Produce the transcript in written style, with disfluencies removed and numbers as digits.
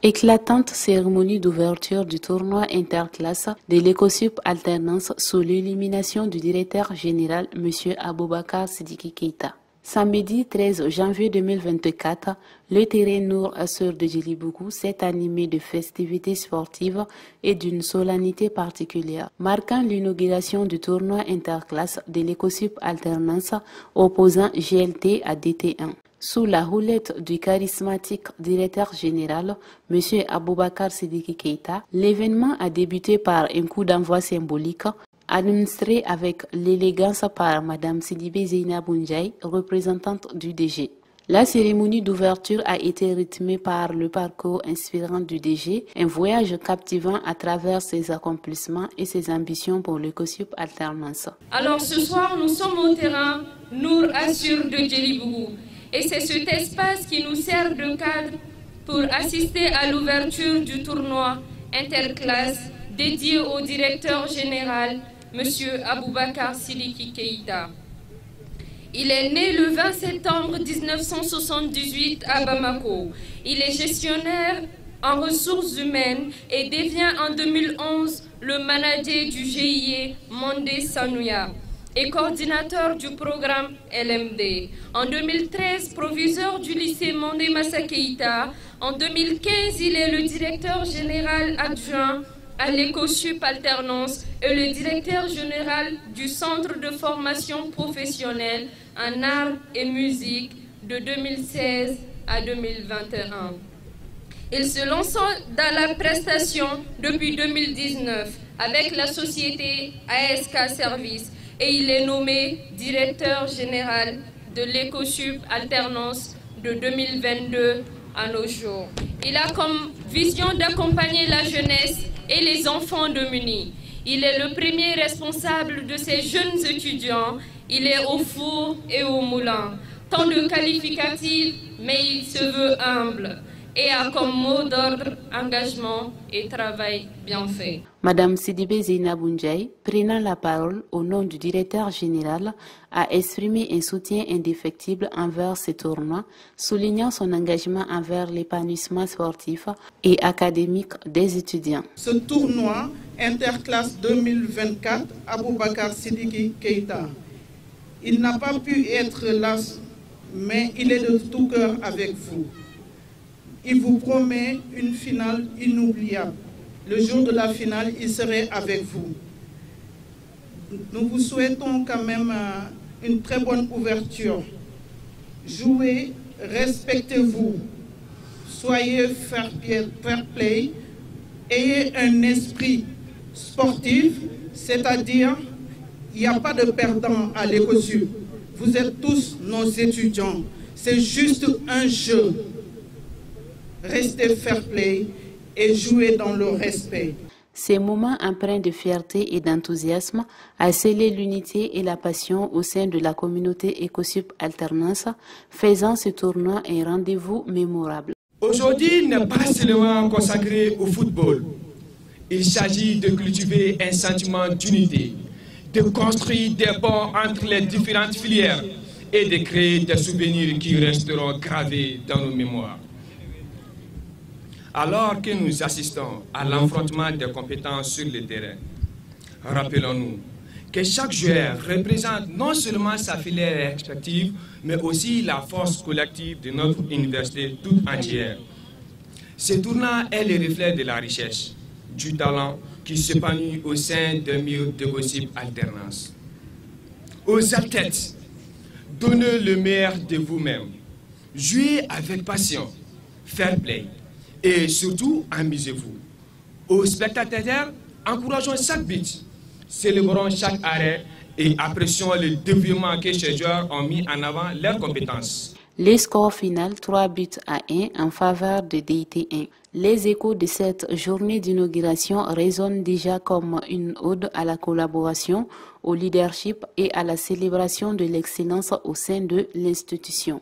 Éclatante cérémonie d'ouverture du tournoi interclasse de l'Ecosup Alternance sous l'illumination du directeur général M. Aboubakar Sidiki Keita. Samedi 13 janvier 2024, le terrain Nour Assur de Djelibougou s'est animé de festivités sportives et d'une solennité particulière, marquant l'inauguration du tournoi interclasse de l'Ecosup Alternance opposant GLT à DT1. Sous la houlette du charismatique directeur général, M. Aboubakar Sidiki Keita, l'événement a débuté par un coup d'envoi symbolique administré avec l'élégance par Mme Sidibé Zainabou Ndiaye, représentante du DG. La cérémonie d'ouverture a été rythmée par le parcours inspirant du DG, un voyage captivant à travers ses accomplissements et ses ambitions pour l'Ecosup Alternance. Alors ce soir, nous sommes au terrain Nour Assur de Djelibougou. Et c'est cet espace qui nous sert de cadre pour assister à l'ouverture du tournoi interclasse dédié au directeur général, M. Aboubakar Sidiki Keita. Il est né le 20 septembre 1978 à Bamako. Il est gestionnaire en ressources humaines et devient en 2011 le manager du GIE Mandé Sanouya et coordinateur du programme LMD. En 2013, proviseur du lycée Mandé Massa Keita. En 2015, il est le directeur général adjoint à l'Ecosup Alternance et le directeur général du Centre de formation professionnelle en arts et musique de 2016 à 2021. Il se lance dans la prestation depuis 2019 avec la société ASK Service et il est nommé directeur général de l'Ecosup Alternance de 2022 à nos jours. Il a comme vision d'accompagner la jeunesse et les enfants démunis. Il est le premier responsable de ces jeunes étudiants. Il est au four et au moulin. Tant de qualificatifs, mais il se veut humble et a comme mot d'ordre engagement et travail bien fait. Madame Sidibé Zainabou Ndiaye, prenant la parole au nom du directeur général, a exprimé un soutien indéfectible envers ce tournoi, soulignant son engagement envers l'épanouissement sportif et académique des étudiants. Ce tournoi interclasse 2024, Aboubakar Sidiki Keita, il n'a pas pu être là, mais il est de tout cœur avec vous. Il vous promet une finale inoubliable. Le jour de la finale, il serait avec vous. Nous vous souhaitons quand même une très bonne ouverture. Jouez, respectez-vous, soyez fair play, ayez un esprit sportif, c'est-à-dire il n'y a pas de perdant à l'Ecosup. Vous êtes tous nos étudiants. C'est juste un jeu. Restez fair play et jouez dans le respect. Ces moments empreints de fierté et d'enthousiasme a scellé l'unité et la passion au sein de la communauté Ecosup Alternance, faisant ce tournoi un rendez-vous mémorable. Aujourd'hui n'est pas seulement consacré au football. Il s'agit de cultiver un sentiment d'unité, de construire des ponts entre les différentes filières et de créer des souvenirs qui resteront gravés dans nos mémoires. Alors que nous assistons à l'affrontement des compétences sur le terrain, rappelons-nous que chaque joueur représente non seulement sa filière respective, mais aussi la force collective de notre université toute entière. Ce tournoi est le reflet de la richesse, du talent qui s'épanouit au sein d'un milieu d'Ecosup Alternance. Aux athlètes, donnez le meilleur de vous-même, jouez avec passion, fair play. Et surtout, amusez-vous. Aux spectateurs, encourageons chaque but, célébrons chaque arrêt et apprécions le développement que ces joueurs ont mis en avant leurs compétences. Les scores final 3-1 en faveur de DT1. Les échos de cette journée d'inauguration résonnent déjà comme une ode à la collaboration, au leadership et à la célébration de l'excellence au sein de l'institution.